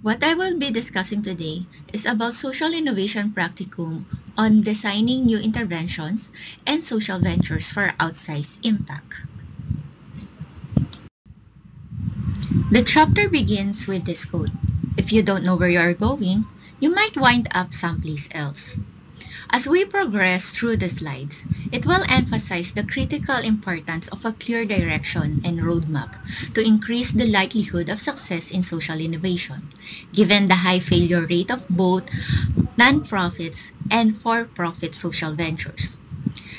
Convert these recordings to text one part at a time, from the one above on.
What I will be discussing today is about social innovation practicum on designing new interventions and social ventures for outsized impact. The chapter begins with this quote: "If you don't know where you are going, you might wind up someplace else." As we progress through the slides, it will emphasize the critical importance of a clear direction and roadmap to increase the likelihood of success in social innovation, given the high failure rate of both nonprofits and for-profit social ventures.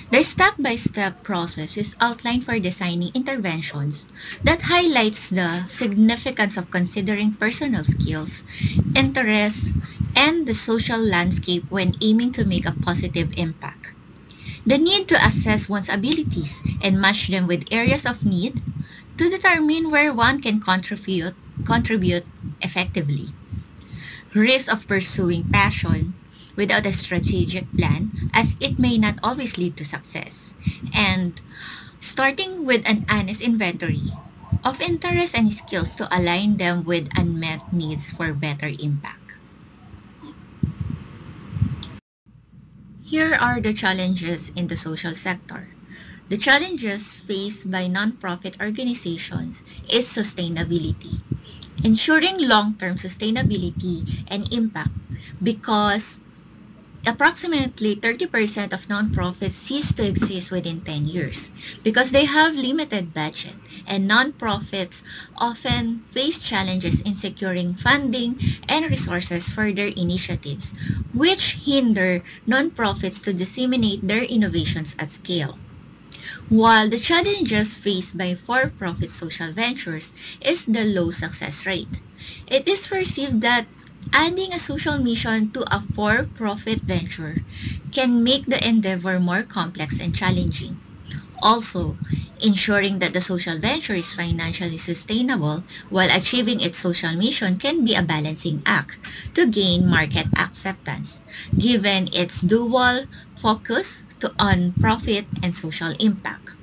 The step-by-step process is outlined for designing interventions that highlights the significance of considering personal skills, interests, and the social landscape when aiming to make a positive impact. The need to assess one's abilities and match them with areas of need to determine where one can contribute effectively. Risk of pursuing passion without a strategic plan, as it may not always lead to success. And starting with an honest inventory of interests and skills to align them with unmet needs for better impact. Here are the challenges in the social sector. The challenges faced by nonprofit organizations is sustainability. Ensuring long-term sustainability and impact, because approximately 30% of nonprofits cease to exist within 10 years because they have limited budget, and nonprofits often face challenges in securing funding and resources for their initiatives, which hinder nonprofits to disseminate their innovations at scale. While the challenges faced by for-profit social ventures is the low success rate. It is perceived that adding a social mission to a for-profit venture can make the endeavor more complex and challenging. Also, ensuring that the social venture is financially sustainable while achieving its social mission can be a balancing act to gain market acceptance, given its dual focus on profit and social impact.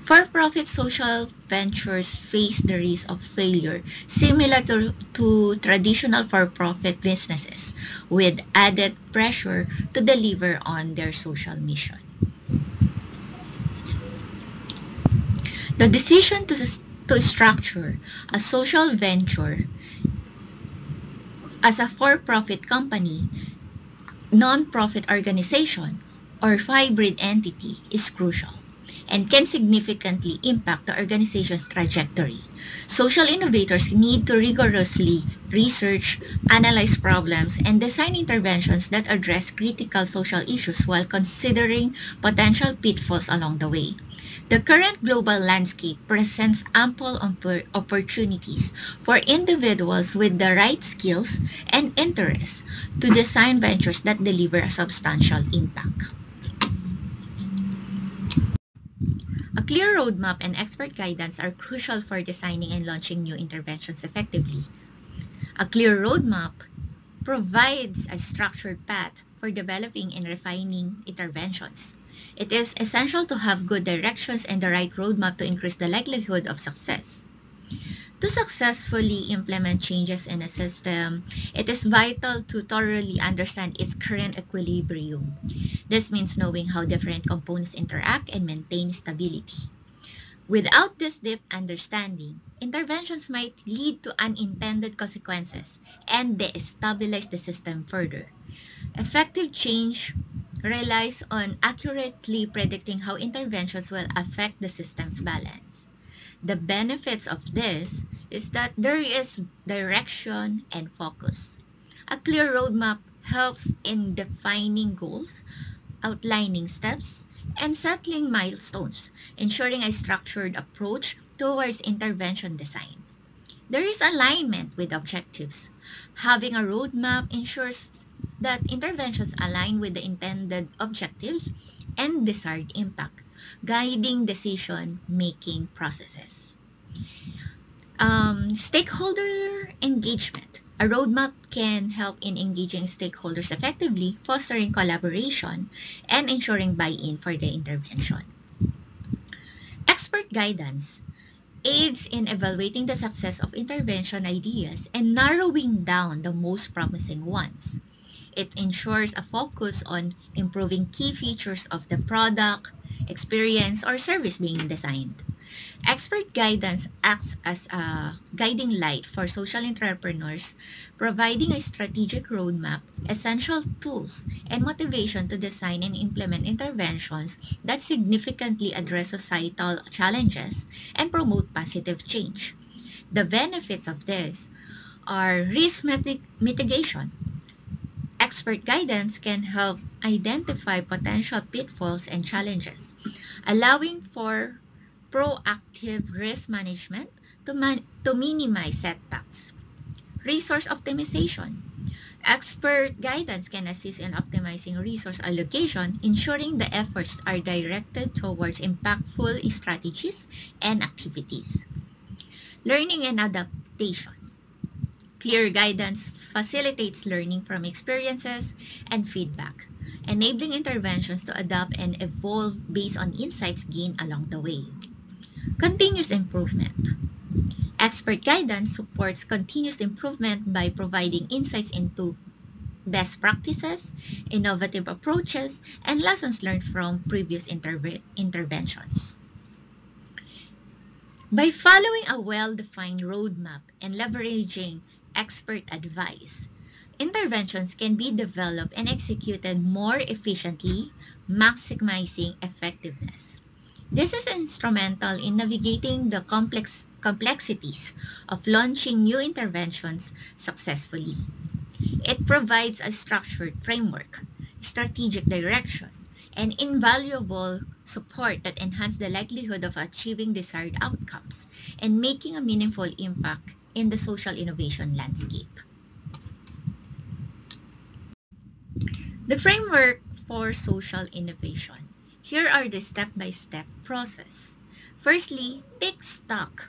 For-profit social ventures face the risk of failure similar to traditional for-profit businesses, with added pressure to deliver on their social mission. The decision to structure a social venture as a for-profit company, non-profit organization, or hybrid entity is crucial and can significantly impact the organization's trajectory. Social innovators need to rigorously research, analyze problems, and design interventions that address critical social issues while considering potential pitfalls along the way. The current global landscape presents ample opportunities for individuals with the right skills and interests to design ventures that deliver a substantial impact. A clear roadmap and expert guidance are crucial for designing and launching new interventions effectively. A clear roadmap provides a structured path for developing and refining interventions. It is essential to have good directions and the right roadmap to increase the likelihood of success. To successfully implement changes in a system, it is vital to thoroughly understand its current equilibrium. This means knowing how different components interact and maintain stability. Without this deep understanding, interventions might lead to unintended consequences and destabilize the system further. Effective change relies on accurately predicting how interventions will affect the system's balance. The benefits of this is that there is direction and focus. A clear roadmap helps in defining goals, outlining steps, and settling milestones, ensuring a structured approach towards intervention design. There is alignment with objectives. Having a roadmap ensures that interventions align with the intended objectives and desired impact, guiding decision-making processes. Stakeholder engagement. A roadmap can help in engaging stakeholders effectively, fostering collaboration, and ensuring buy-in for the intervention. Expert guidance. aids in evaluating the success of intervention ideas and narrowing down the most promising ones. It ensures a focus on improving key features of the product, experience, or service being designed. Expert guidance acts as a guiding light for social entrepreneurs, providing a strategic roadmap, essential tools, and motivation to design and implement interventions that significantly address societal challenges and promote positive change. The benefits of this are mitigation. Expert guidance can help identify potential pitfalls and challenges, allowing for proactive risk management to minimize setbacks. Resource optimization. Expert guidance can assist in optimizing resource allocation, ensuring the efforts are directed towards impactful strategies and activities. Learning and adaptation. Clear guidance facilitates learning from experiences and feedback, enabling interventions to adapt and evolve based on insights gained along the way. Continuous improvement. Expert guidance supports continuous improvement by providing insights into best practices, innovative approaches, and lessons learned from previous interventions. By following a well-defined roadmap and leveraging expert advice, interventions can be developed and executed more efficiently, maximizing effectiveness. This is instrumental in navigating the complexities of launching new interventions successfully. It provides a structured framework, strategic direction, and invaluable support that enhance the likelihood of achieving desired outcomes and making a meaningful impact in the social innovation landscape. The framework for social innovation. Here are the step-by-step process. Firstly, take stock.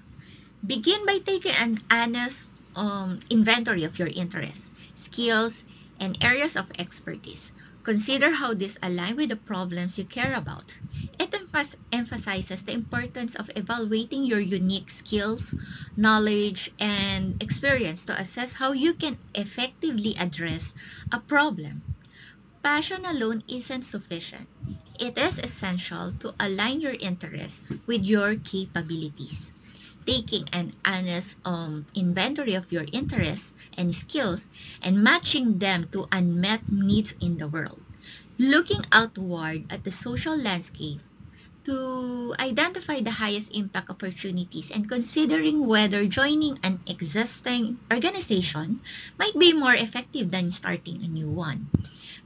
Begin by taking an honest inventory of your interests, skills, and areas of expertise. Consider how these align with the problems you care about. It emphasizes the importance of evaluating your unique skills, knowledge, and experience to assess how you can effectively address a problem. Passion alone isn't sufficient. It is essential to align your interests with your capabilities. Taking an honest inventory of your interests and skills and matching them to unmet needs in the world. Looking outward at the social landscape to identify the highest impact opportunities and considering whether joining an existing organization might be more effective than starting a new one.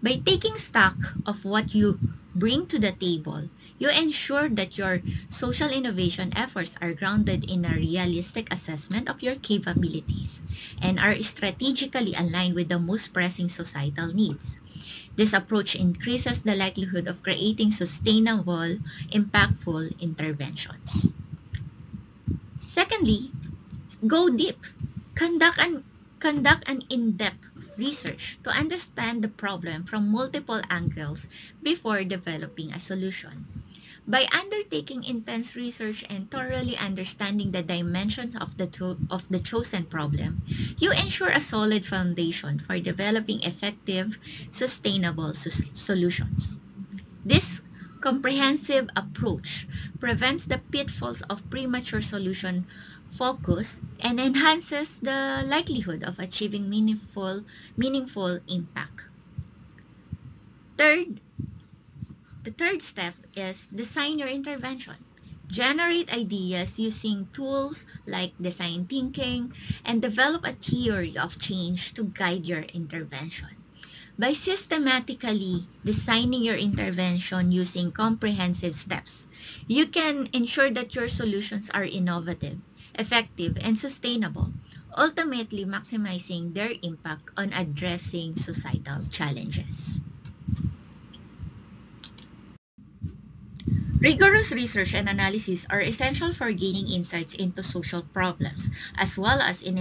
By taking stock of what you bring to the table, you ensure that your social innovation efforts are grounded in a realistic assessment of your capabilities and are strategically aligned with the most pressing societal needs. This approach increases the likelihood of creating sustainable, impactful interventions. Secondly, go deep. Conduct an in-depth research to understand the problem from multiple angles before developing a solution. By undertaking intense research and thoroughly understanding the dimensions of the chosen problem, you ensure a solid foundation for developing effective, sustainable solutions. This comprehensive approach prevents the pitfalls of premature solution focus and enhances the likelihood of achieving meaningful impact. Third, the third step is design your intervention. Generate ideas using tools like design thinking and develop a theory of change to guide your intervention. By systematically designing your intervention using comprehensive steps, you can ensure that your solutions are innovative, effective, and sustainable, ultimately maximizing their impact on addressing societal challenges. Rigorous research and analysis are essential for gaining insights into social problems, as well as in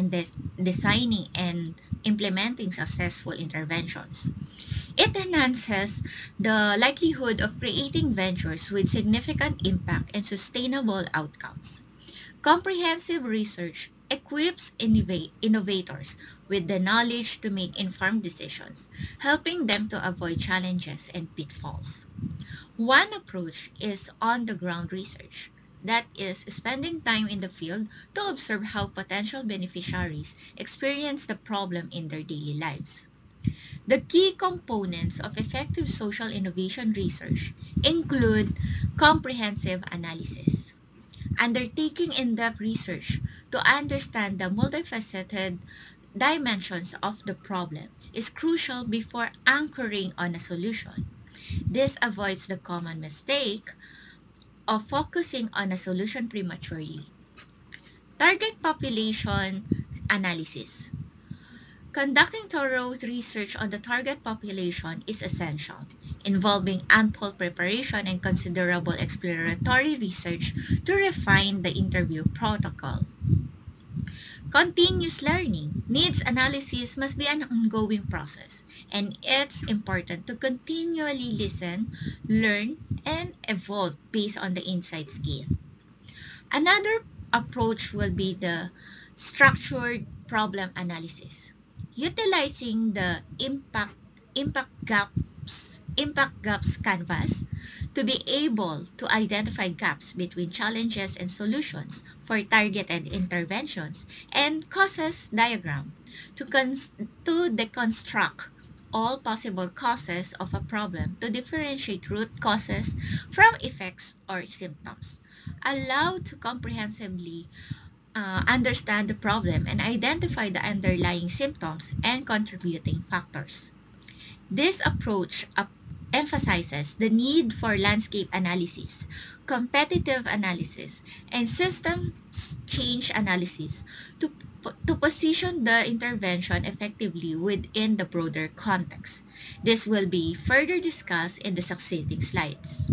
designing and implementing successful interventions. It enhances the likelihood of creating ventures with significant impact and sustainable outcomes. Comprehensive research equips innovators with the knowledge to make informed decisions, helping them to avoid challenges and pitfalls. One approach is on-the-ground research, that is, spending time in the field to observe how potential beneficiaries experience the problem in their daily lives. The key components of effective social innovation research include comprehensive analysis, undertaking in-depth research to understand the multifaceted dimensions of the problem is crucial before anchoring on a solution. This avoids the common mistake of focusing on a solution prematurely. Target population analysis. Conducting thorough research on the target population is essential, involving ample preparation and considerable exploratory research to refine the interview protocol. Continuous learning. Needs analysis must be an ongoing process, and it's important to continually listen, learn, and evolve based on the insights gained. Another approach will be the structured problem analysis, utilizing the impact gaps canvas to be able to identify gaps between challenges and solutions for targeted interventions, and causes diagram to deconstruct all possible causes of a problem to differentiate root causes from effects or symptoms. Allowed to comprehensively understand the problem and identify the underlying symptoms and contributing factors. This approach emphasizes the need for landscape analysis, competitive analysis, and systems change analysis to position the intervention effectively within the broader context. This will be further discussed in the succeeding slides.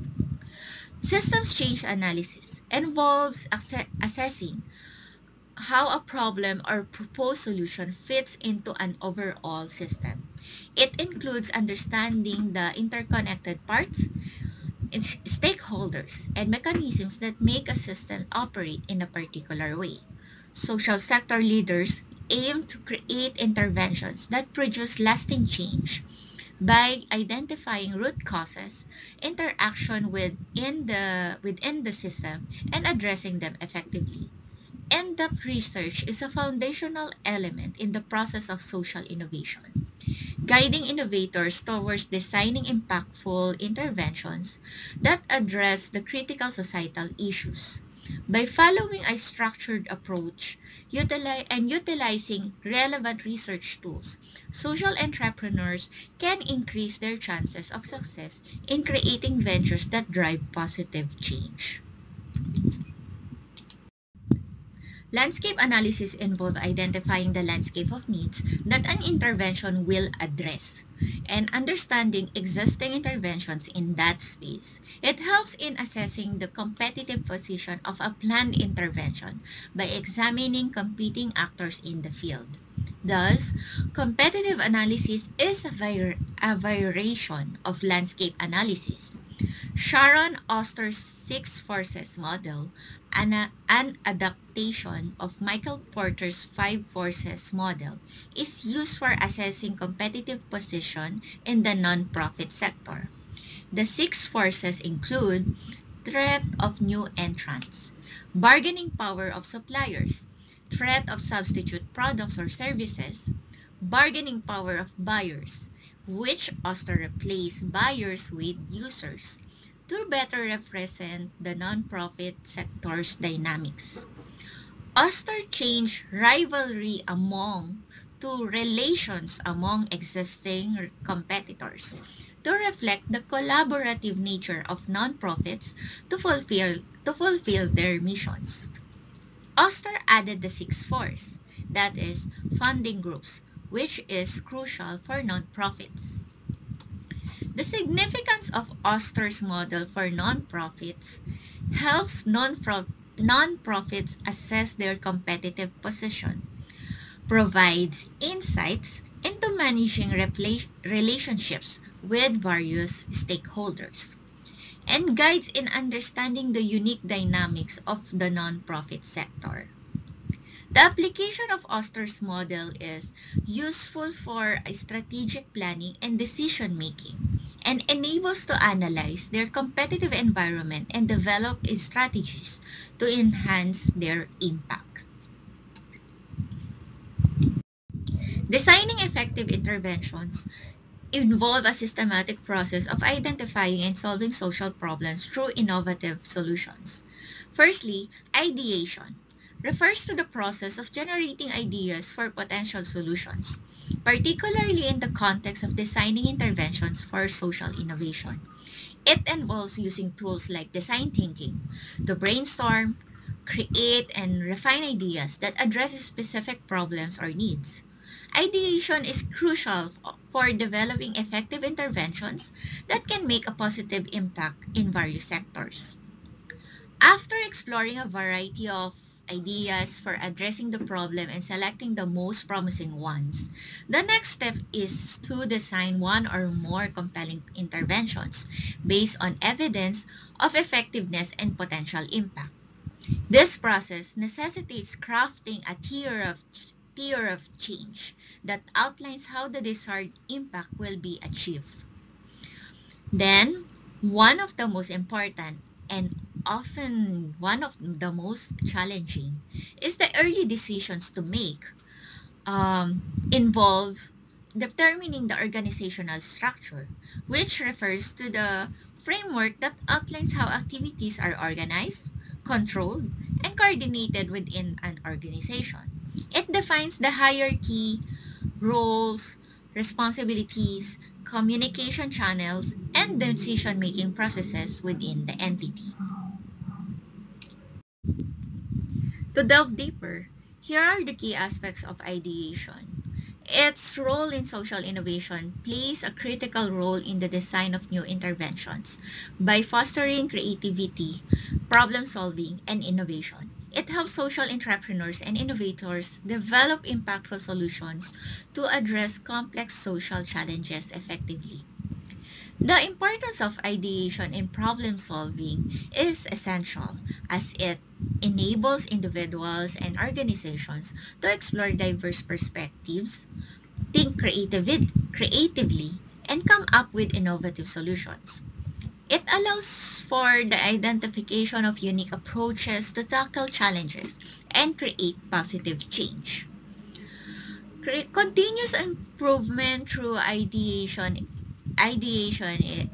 Systems change analysis involves assessing how a problem or proposed solution fits into an overall system. It includes understanding the interconnected parts, stakeholders, and mechanisms that make a system operate in a particular way. Social sector leaders aim to create interventions that produce lasting change by identifying root causes, interaction within the system, and addressing them effectively. In-depth research is a foundational element in the process of social innovation, guiding innovators towards designing impactful interventions that address the critical societal issues. By following a structured approach and utilizing relevant research tools, social entrepreneurs can increase their chances of success in creating ventures that drive positive change. Landscape analysis involves identifying the landscape of needs that an intervention will address and understanding existing interventions in that space. It helps in assessing the competitive position of a planned intervention by examining competing actors in the field. Thus, competitive analysis is a variation of landscape analysis. Sharon Oster's Six Forces model, an adaptation of Michael Porter's Five Forces model, is used for assessing competitive position in the nonprofit sector. The six forces include threat of new entrants, bargaining power of suppliers, threat of substitute products or services, bargaining power of buyers, which Oster replaced buyers with users to better represent the nonprofit sector's dynamics. Oster changed rivalry among to relations among existing competitors to reflect the collaborative nature of nonprofits to fulfill their missions. Oster added the sixth force, that is, funding groups, which is crucial for nonprofits. The significance of Oster's model for nonprofits helps nonprofits assess their competitive position, provides insights into managing relationships with various stakeholders, and guides in understanding the unique dynamics of the nonprofit sector. The application of Oster's model is useful for strategic planning and decision making and enables to analyze their competitive environment and develop strategies to enhance their impact. Designing effective interventions involve a systematic process of identifying and solving social problems through innovative solutions. Firstly, ideation refers to the process of generating ideas for potential solutions, particularly in the context of designing interventions for social innovation. It involves using tools like design thinking to brainstorm, create, and refine ideas that address specific problems or needs. Ideation is crucial for developing effective interventions that can make a positive impact in various sectors. After exploring a variety of ideas for addressing the problem and selecting the most promising ones, the next step is to design one or more compelling interventions based on evidence of effectiveness and potential impact. This process necessitates crafting a tier of change that outlines how the desired impact will be achieved. Then, one of the most important and often one of the most challenging is the early decisions to make involve determining the organizational structure, which refers to the framework that outlines how activities are organized, controlled, and coordinated within an organization. It defines the hierarchy, roles, responsibilities, communication channels, and decision-making processes within the entity. To delve deeper, here are the key aspects of ideation. Its role in social innovation plays a critical role in the design of new interventions by fostering creativity, problem solving, and innovation. It helps social entrepreneurs and innovators develop impactful solutions to address complex social challenges effectively. The importance of ideation in problem solving is essential as it enables individuals and organizations to explore diverse perspectives, think creatively, and come up with innovative solutions. It allows for the identification of unique approaches to tackle challenges and create positive change. Continuous improvement through ideation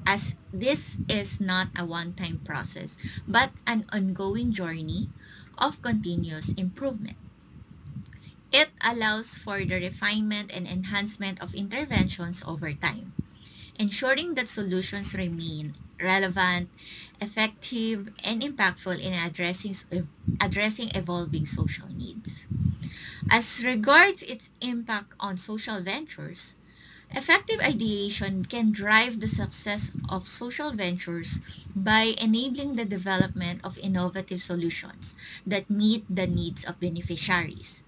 as this is not a one-time process but an ongoing journey of continuous improvement. It allows for the refinement and enhancement of interventions over time, ensuring that solutions remain relevant, effective, and impactful in addressing evolving social needs. As regards its impact on social ventures, effective ideation can drive the success of social ventures by enabling the development of innovative solutions that meet the needs of beneficiaries,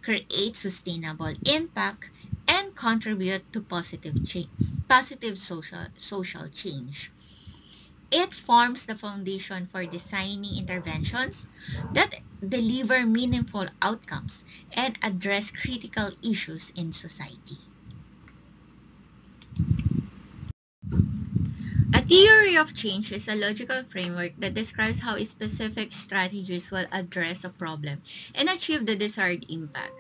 create sustainable impact, and contribute to positive social change. It forms the foundation for designing interventions that deliver meaningful outcomes and address critical issues in society. A theory of change is a logical framework that describes how specific strategies will address a problem and achieve the desired impact.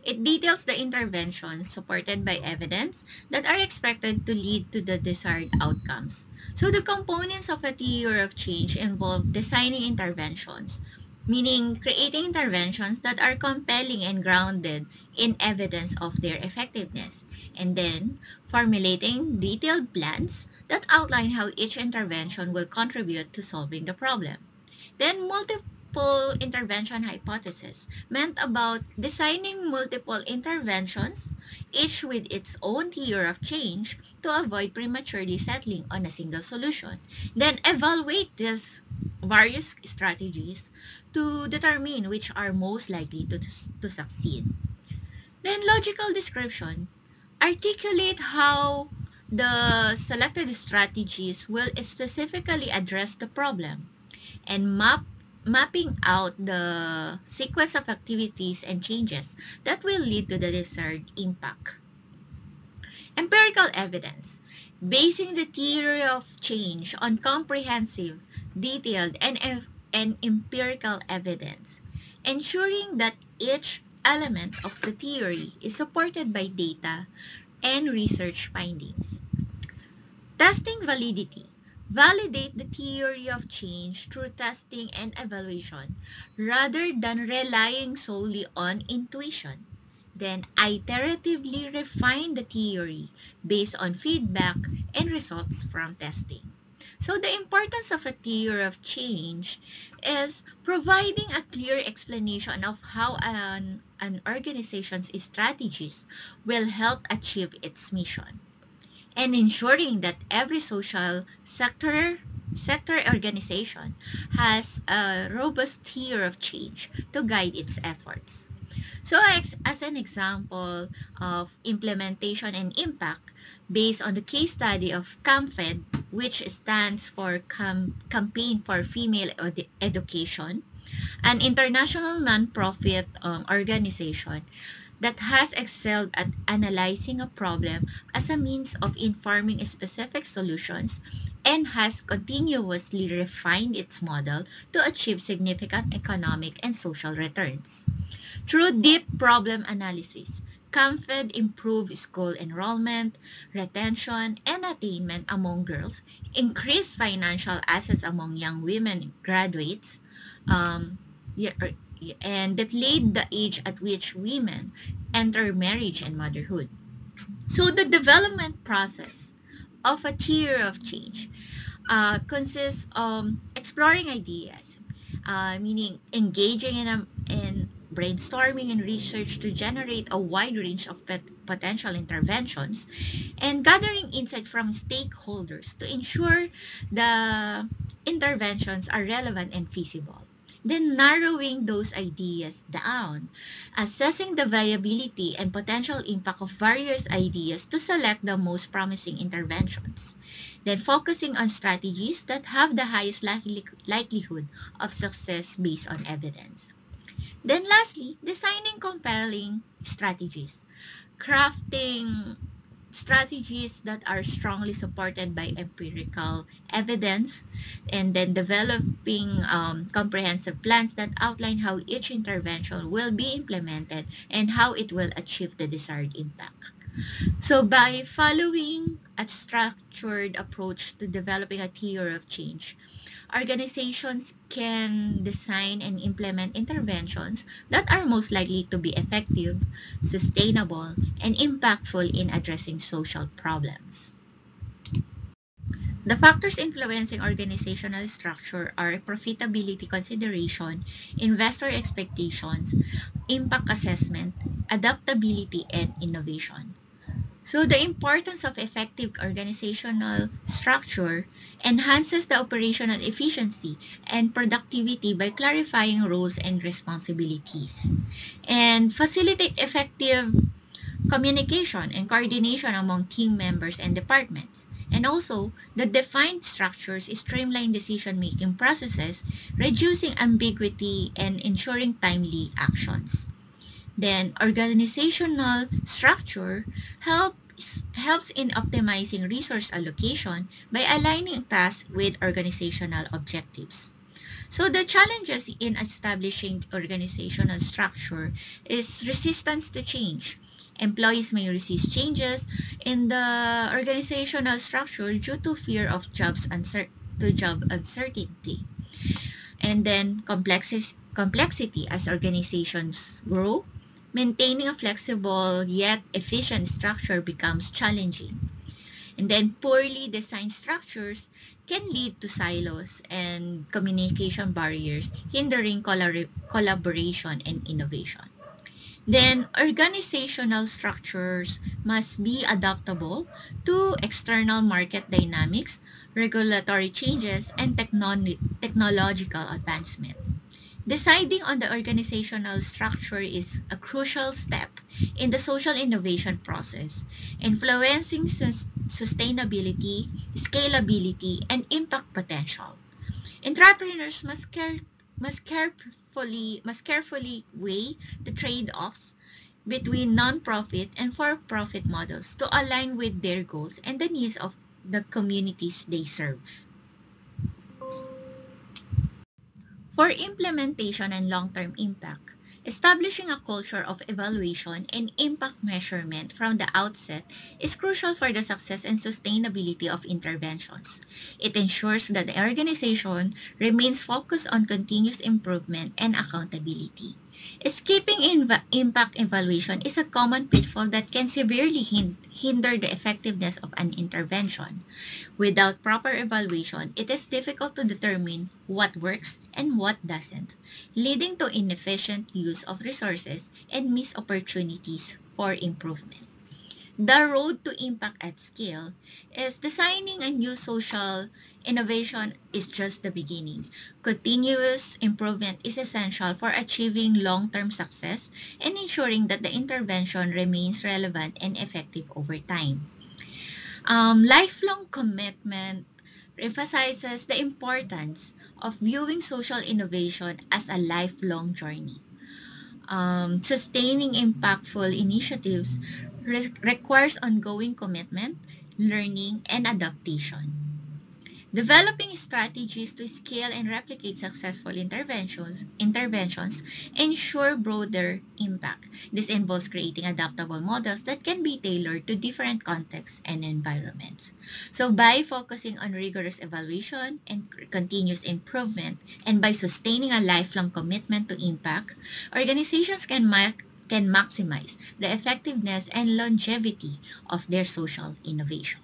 It details the interventions supported by evidence that are expected to lead to the desired outcomes. So the components of a theory of change involve designing interventions, meaning creating interventions that are compelling and grounded in evidence of their effectiveness, and then formulating detailed plans that outline how each intervention will contribute to solving the problem. Then multiple intervention hypothesis meant about designing multiple interventions, each with its own theory of change to avoid prematurely settling on a single solution. Then evaluate these various strategies to determine which are most likely to succeed. Then logical description articulate how The selected strategies will specifically address the problem and mapping out the sequence of activities and changes that will lead to the desired impact. Empirical evidence. Basing the theory of change on comprehensive, detailed, and empirical evidence. Ensuring that each element of the theory is supported by data and research findings. Testing validity. Validate the theory of change through testing and evaluation rather than relying solely on intuition. Then iteratively refine the theory based on feedback and results from testing. So the importance of a theory of change is providing a clear explanation of how an organization's strategies will help achieve its mission, and ensuring that every social sector organization has a robust theory of change to guide its efforts. So as an example of implementation and impact, based on the case study of CAMFED, which stands for Campaign for Female Education, an international nonprofit organization that has excelled at analyzing a problem as a means of informing specific solutions and has continuously refined its model to achieve significant economic and social returns. Through deep problem analysis, CAMFED improved school enrollment, retention, and attainment among girls, increased financial assets among young women graduates, um, and delayed the age at which women enter marriage and motherhood. So the development process of a theory of change consists of exploring ideas, meaning engaging in brainstorming and research to generate a wide range of potential interventions, and gathering insight from stakeholders to ensure the interventions are relevant and feasible. Then narrowing those ideas down, assessing the viability and potential impact of various ideas to select the most promising interventions. Then focusing on strategies that have the highest likelihood of success based on evidence. Then lastly, designing compelling strategies. Crafting strategies that are strongly supported by empirical evidence, and then developing comprehensive plans that outline how each intervention will be implemented and how it will achieve the desired impact. So by following a structured approach to developing a theory of change, organizations can design and implement interventions that are most likely to be effective, sustainable, and impactful in addressing social problems. The factors influencing organizational structure are profitability consideration, investor expectations, impact assessment, adaptability, and innovation. So the importance of effective organizational structure enhances the operational efficiency and productivity by clarifying roles and responsibilities, and facilitate effective communication and coordination among team members and departments. And also, the defined structures streamline decision-making processes, reducing ambiguity and ensuring timely actions. Then organizational structure helps in optimizing resource allocation by aligning tasks with organizational objectives. So the challenges in establishing organizational structure is resistance to change. Employees may resist changes in the organizational structure due to fear of job uncertainty. And then complexity as organizations grow. Maintaining a flexible yet efficient structure becomes challenging. And then poorly designed structures can lead to silos and communication barriers, hindering collaboration and innovation. Then organizational structures must be adaptable to external market dynamics, regulatory changes, and technological advancement. Deciding on the organizational structure is a crucial step in the social innovation process, influencing sustainability, scalability, and impact potential. Entrepreneurs must carefully weigh the trade-offs between non-profit and for-profit models to align with their goals and the needs of the communities they serve. For implementation and long-term impact, establishing a culture of evaluation and impact measurement from the outset is crucial for the success and sustainability of interventions. It ensures that the organization remains focused on continuous improvement and accountability. Skipping impact evaluation is a common pitfall that can severely hinder the effectiveness of an intervention. Without proper evaluation, it is difficult to determine what works and what doesn't, leading to inefficient use of resources and missed opportunities for improvement. The road to impact at scale is designing a new social innovation is just the beginning. Continuous improvement is essential for achieving long-term success and ensuring that the intervention remains relevant and effective over time. Lifelong commitment emphasizes the importance of viewing social innovation as a lifelong journey. Sustaining impactful initiatives requires ongoing commitment, learning, and adaptation. Developing strategies to scale and replicate successful interventions ensure broader impact. This involves creating adaptable models that can be tailored to different contexts and environments. So by focusing on rigorous evaluation and continuous improvement, and by sustaining a lifelong commitment to impact, organizations can maximize the effectiveness and longevity of their social innovation.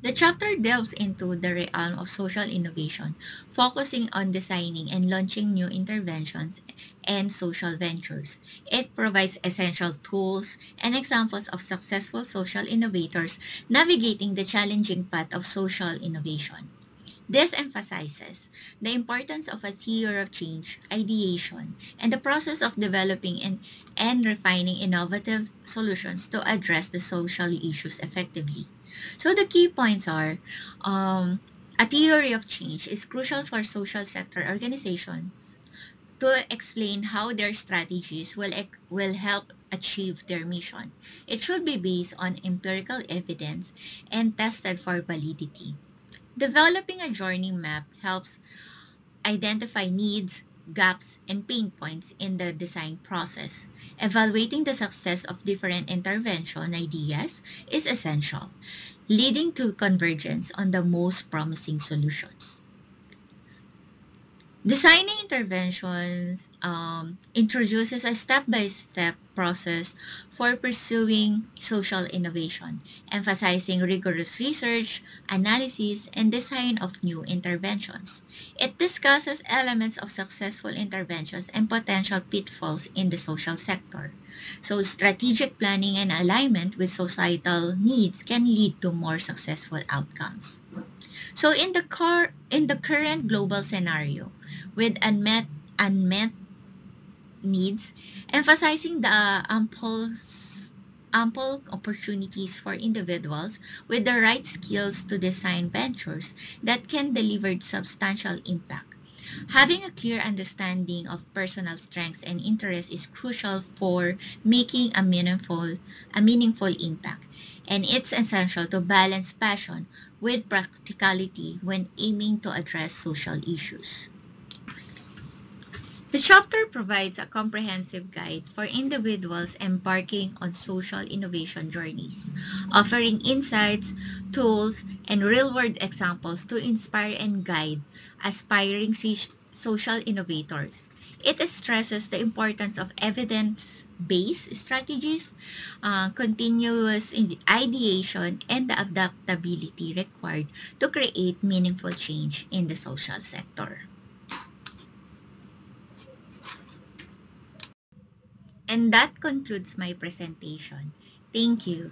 The chapter delves into the realm of social innovation, focusing on designing and launching new interventions and social ventures. It provides essential tools and examples of successful social innovators navigating the challenging path of social innovation. This emphasizes the importance of a theory of change, ideation, and the process of developing and refining innovative solutions to address the social issues effectively. So the key points are a theory of change is crucial for social sector organizations to explain how their strategies will help achieve their mission. It should be based on empirical evidence and tested for validity. Developing a journey map helps identify needs, gaps, and pain points in the design process. Evaluating the success of different intervention ideas is essential, leading to convergence on the most promising solutions. Designing interventions introduces a step-by-step process for pursuing social innovation, emphasizing rigorous research, analysis, and design of new interventions. It discusses elements of successful interventions and potential pitfalls in the social sector. So strategic planning and alignment with societal needs can lead to more successful outcomes. So in the current global scenario, with unmet needs, emphasizing the ample opportunities for individuals with the right skills to design ventures that can deliver substantial impact. Having a clear understanding of personal strengths and interests is crucial for making a meaningful impact. And it's essential to balance passion with practicality when aiming to address social issues. The chapter provides a comprehensive guide for individuals embarking on social innovation journeys, offering insights, tools, and real-world examples to inspire and guide aspiring social innovators. It stresses the importance of evidence-based strategies, continuous ideation, and the adaptability required to create meaningful change in the social sector. And that concludes my presentation. Thank you.